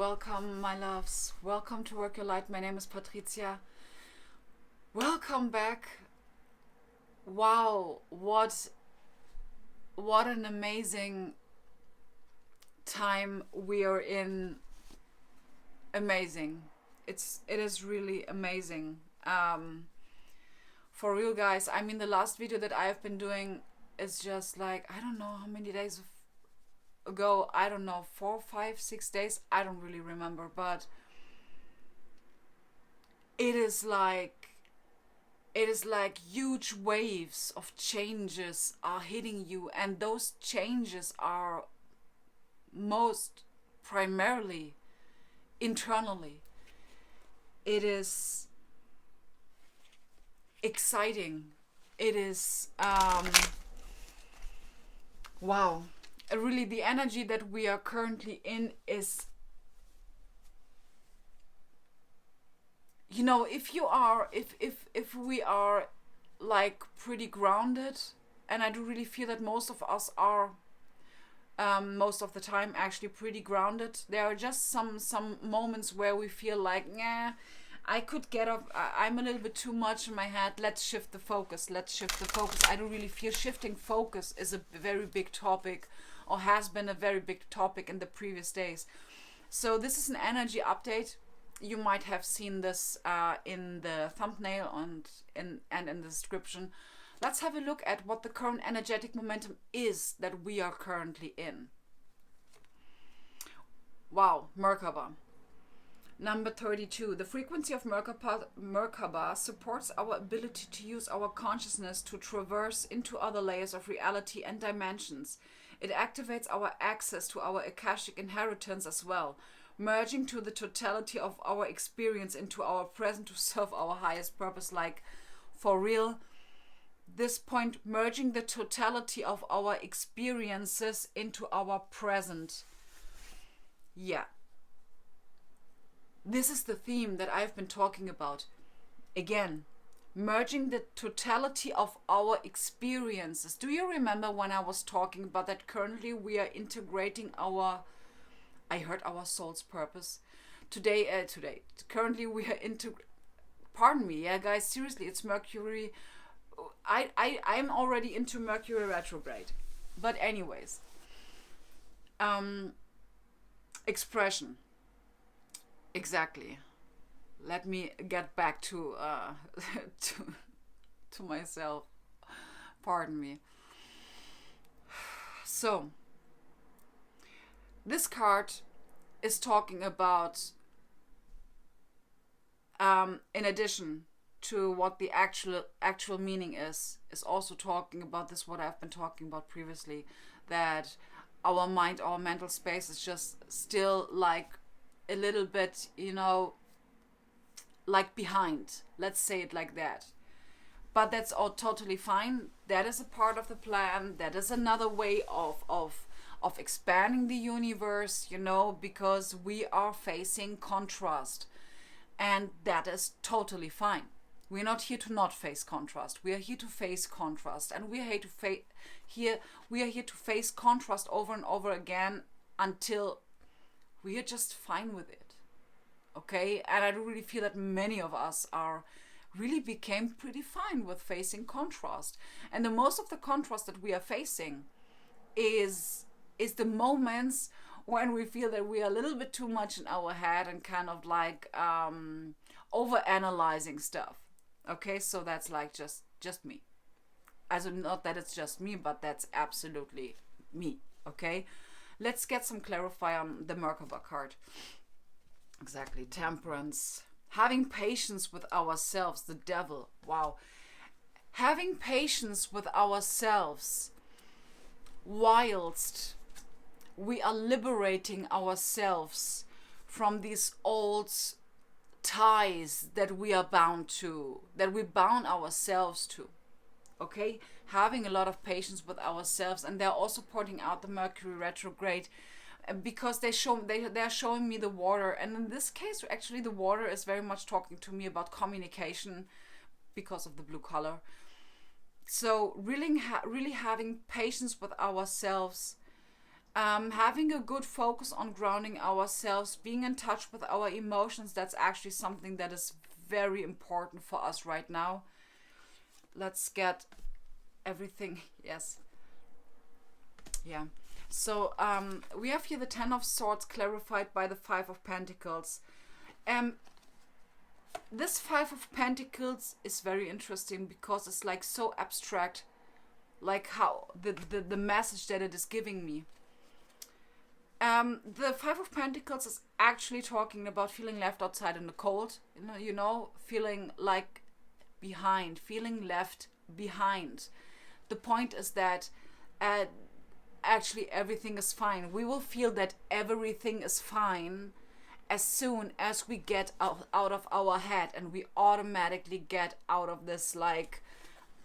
welcome my loves. Welcome to Work Your Light. My name is Patricia. Welcome back. Wow, what an amazing time we are in. Amazing. It is really amazing. For real, guys. I mean, the last video that I have been doing is just like, I don't know how many days ago. I don't know, 4, 5, 6 days. I don't really remember, but it is like huge waves of changes are hitting you, and those changes are most primarily internally. It is exciting. It is wow. Really, the energy that we are currently in is, you know, if we are like pretty grounded, and I do really feel that most of us are most of the time actually pretty grounded. There are just some moments where we feel like, nah, I could get off, I'm a little bit too much in my head. Let's shift the focus. I do really feel shifting focus is a very big topic, or has been a very big topic in the previous days. So this is an energy update. You might have seen this in the thumbnail and in the description. Let's have a look at what the current energetic momentum is that we are currently in. Wow, Merkaba. Number 32. The frequency of Merkaba supports our ability to use our consciousness to traverse into other layers of reality and dimensions. It activates our access to our Akashic inheritance as well, merging to the totality of our experience into our present to serve our highest purpose. Like, for real, this point, merging the totality of our experiences into our present. Yeah. This is the theme that I've been talking about. Again, merging the totality of our experiences. Do you remember when I was talking about that currently we are integrating our soul's purpose? Currently we are pardon me, yeah guys, seriously, it's Mercury. I'm already into Mercury retrograde. But anyways, expression. Exactly. Let me get back to to myself. Pardon me. So, this card is talking about, in addition to what the actual meaning is also talking about this, what I've been talking about previously, that our mind, our mental space is just still like a little bit, you know, like behind. Let's say it like that. But that's all totally fine. That is a part of the plan. That is another way of expanding the universe, you know, because we are facing contrast. And that is totally fine. We're not here to not face contrast. We are here to face contrast. And we are here to face contrast over and over again until we are just fine with it. Okay? And I do really feel that many of us became pretty fine with facing contrast. And the most of the contrast that we are facing is the moments when we feel that we are a little bit too much in our head and kind of like over analyzing stuff. Okay, so that's like just me. Also, not that it's just me, but that's absolutely me. Okay, let's get some clarify on the Merkaba card. Exactly, temperance. Having patience with ourselves, the devil. Wow. Having patience with ourselves whilst we are liberating ourselves from these old ties that we are bound to, that we bound ourselves to. Okay? Having a lot of patience with ourselves. And they're also pointing out the Mercury retrograde because they're showing me the water. And in this case, actually, the water is very much talking to me about communication because of the blue color. So really having patience with ourselves Having a good focus on grounding ourselves, being in touch with our emotions, that's actually something that is very important for us right now. Let's get everything. Yes. Yeah. So we have here the Ten of Swords clarified by the Five of Pentacles. This Five of Pentacles is very interesting because it's like so abstract, like how the message that it is giving me. The Five of Pentacles is actually talking about feeling left outside in the cold, feeling like behind, feeling left behind. The point is that actually everything is fine. We will feel that everything is fine as soon as we get out of our head and we automatically get out of this, like,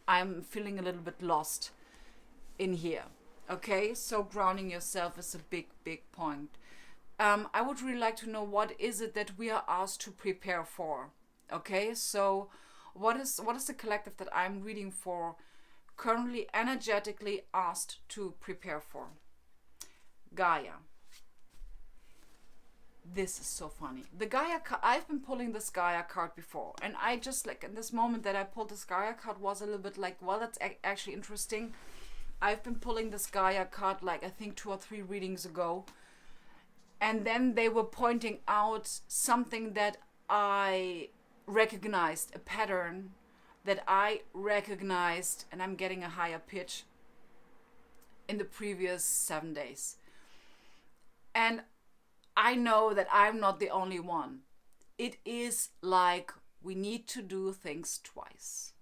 I'm feeling a little bit lost in here. Okay, so grounding yourself is a big point. I would really like to know, what is it that we are asked to prepare for? Okay, so what is the collective that I'm reading for currently energetically asked to prepare for? Gaia. This is so funny. The Gaia card, I've been pulling this Gaia card before, and I just, like, in this moment that I pulled this Gaia card was a little bit like, well, that's actually interesting. I've been pulling this Gaia card, like, I think 2 or 3 readings ago. And then they were pointing out something that I recognized, a pattern that I recognized, and I'm getting a higher pitch, in the previous 7 days. And I know that I'm not the only one. It is like we need to do things twice.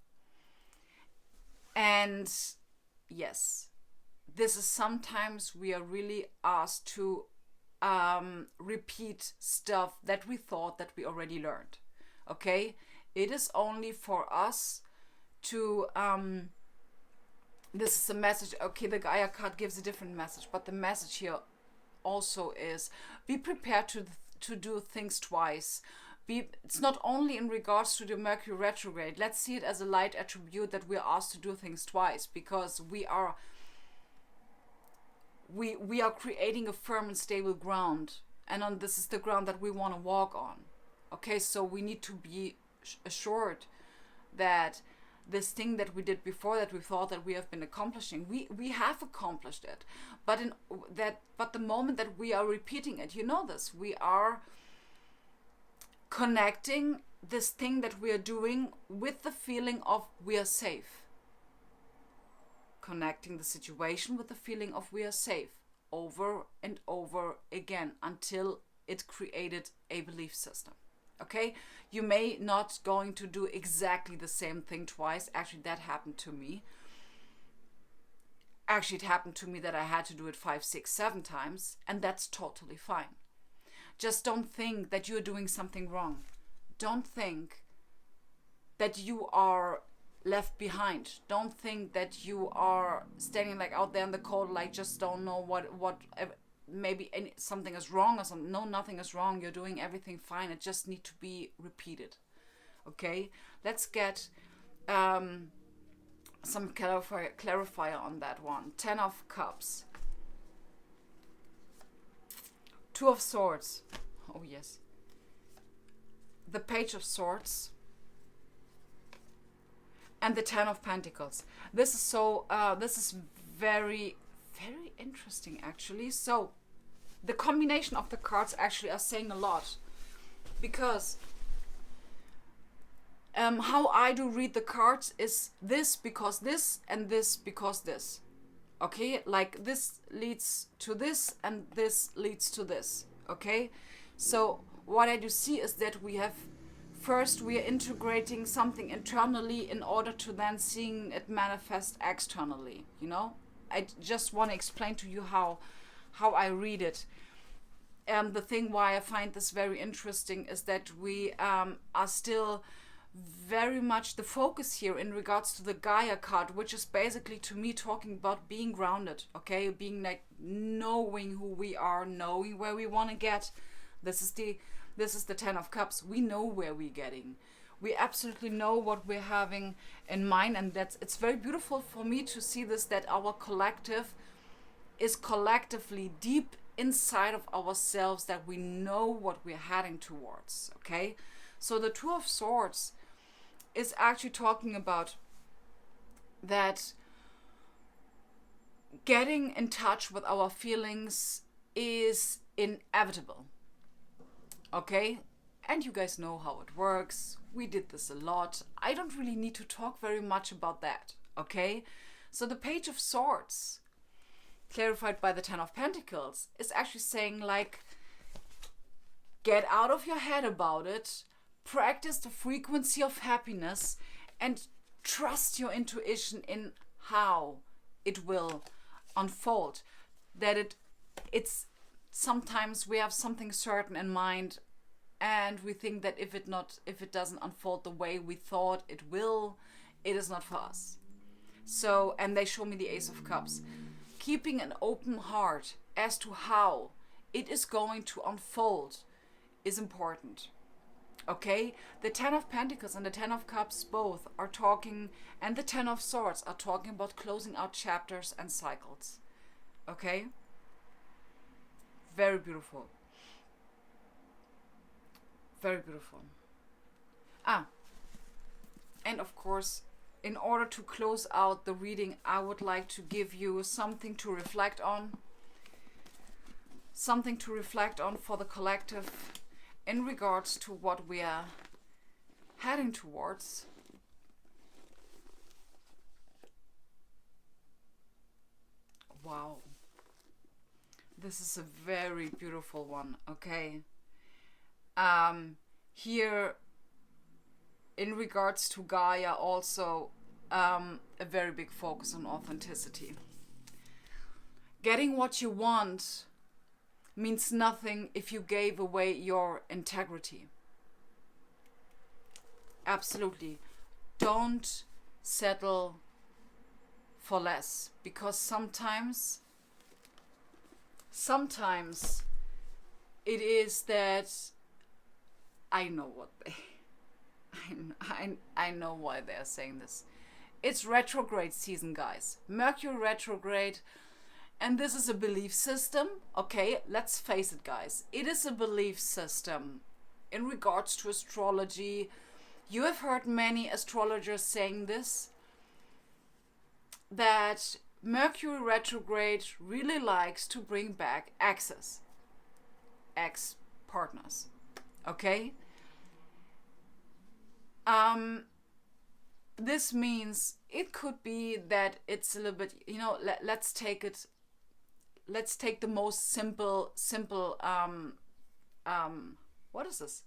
And yes, this is sometimes we are really asked to repeat stuff that we thought that we already learned. Okay? It is only for us to this is a message. Okay, the Gaia card gives a different message, but the message here also is be prepared to do things twice. It's not only in regards to the Mercury retrograde. Let's see it as a light attribute that we're asked to do things twice, because we are creating a firm and stable ground, and this is the ground that we want to walk on. Okay, so we need to be assured that this thing that we did before, that we thought that we have been accomplishing, we have accomplished it. But the moment that we are repeating it, we are connecting this thing that we are doing with the feeling of we are safe. Connecting the situation with the feeling of we are safe over and over again until it created a belief system. Okay, you may not going to do exactly the same thing twice. Actually, that happened to me. Actually, it happened to me that I had to do it 5, 6, 7 times, and that's totally fine. Just don't think that you're doing something wrong. Don't think that you are left behind. Don't think that you are standing like out there in the cold, like just don't know what maybe something is wrong or something. No, nothing is wrong. You're doing everything fine. It just needs to be repeated. Okay, let's get some clarifier on that one. 10 of Cups, 2 of Swords. Oh yes. The Page of Swords. And the 10 of Pentacles. This is very, very interesting, actually. So, the combination of the cards actually are saying a lot. Because how I do read the cards is this because this, and this because this. Okay? Like, this leads to this, and this leads to this. Okay? So, what I do see is that we are integrating something internally in order to then seeing it manifest externally, I just want to explain to you how I read it. The thing why I find this very interesting is that we are still very much the focus here in regards to the Gaia card, which is basically to me talking about being grounded, okay? Being like knowing who we are, knowing where we want to get. This is the 10 of Cups. We know where we're getting. We absolutely know what we're having in mind, and it's very beautiful for me to see this, that our collective is collectively deep inside of ourselves that we know what we're heading towards. Okay, so the Two of Swords is actually talking about that getting in touch with our feelings is inevitable. Okay, and you guys know how it works. We did this a lot. I don't really need to talk very much about that. Okay, so the Page of Swords, clarified by the Ten of Pentacles, is actually saying, like, get out of your head about it, practice the frequency of happiness, and trust your intuition in how it will unfold. That it's sometimes we have something certain in mind, and we think that if it doesn't unfold the way we thought it will, it is not for us. So, and they show me the Ace of Cups. Keeping an open heart as to how it is going to unfold is important. Okay? The Ten of Pentacles and the Ten of Cups both are talking, and the Ten of Swords are talking about closing out chapters and cycles. Okay? Very beautiful. Very beautiful. And of course, in order to close out the reading, I would like to give you something to reflect on. Something to reflect on for the collective in regards to what we are heading towards. Wow. This is a very beautiful one, okay? Here, in regards to Gaia, also a very big focus on authenticity. Getting what you want means nothing if you gave away your integrity. Absolutely. Don't settle for less, because sometimes it is that I know what they I know why they're saying this. It's retrograde season, guys. Mercury retrograde. And this is a belief system. Okay, let's face it, guys. It is a belief system in regards to astrology. You have heard many astrologers saying this, that Mercury retrograde really likes to bring back exes, ex-partners. Okay? This means it could be that it's a little bit, let's take the most simple, what is this?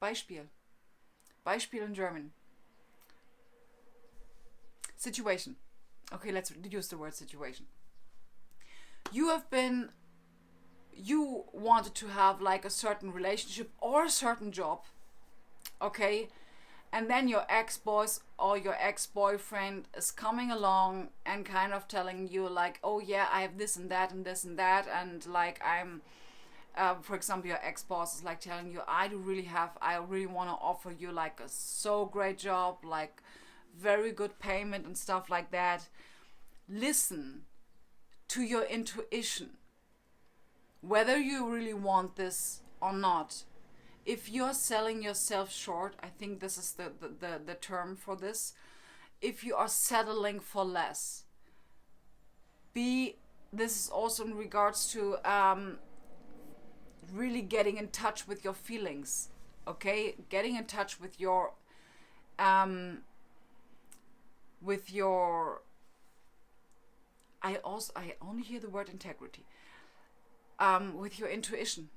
Beispiel in German. Situation. Okay, let's use the word situation. You wanted to have like a certain relationship or a certain job, okay? And then your ex-boss or your ex-boyfriend is coming along and kind of telling you like, oh yeah, I have this and that and this and that, and like I'm, for example, your ex-boss is like telling you, I really want to offer you like a so great job, like very good payment and stuff like that. Listen to your intuition, whether you really want this or not. If you're selling yourself short, I think this is the term for this. If you are settling for less, this is also in regards to really getting in touch with your feelings, okay? Getting in touch with your I only hear the word integrity. With your intuition.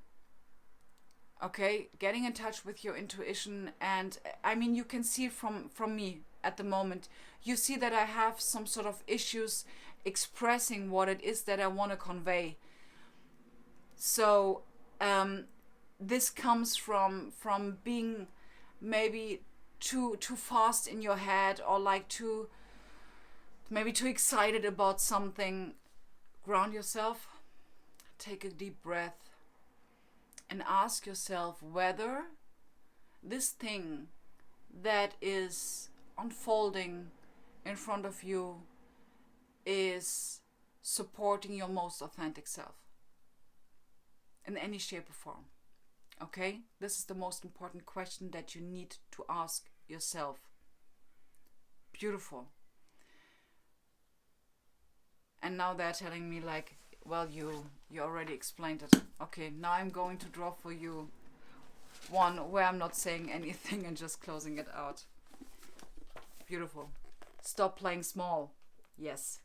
Okay, getting in touch with your intuition. And I mean, you can see from me at the moment, you see that I have some sort of issues expressing what it is that I want to convey. So this comes from being maybe too fast in your head, or like too excited about something. Ground yourself, take a deep breath, and ask yourself whether this thing that is unfolding in front of you is supporting your most authentic self in any shape or form. Okay? This is the most important question that you need to ask yourself. Beautiful. And now they're telling me like, well, you already explained it. Okay, now I'm going to draw for you one where I'm not saying anything and just closing it out. Beautiful. Stop playing small. Yes,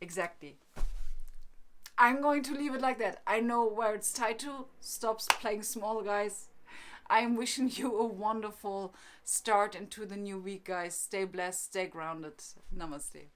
exactly. I'm going to leave it like that. I know where it's tied to. Stop playing small, guys. I'm wishing you a wonderful start into the new week, guys. Stay blessed, stay grounded. Namaste.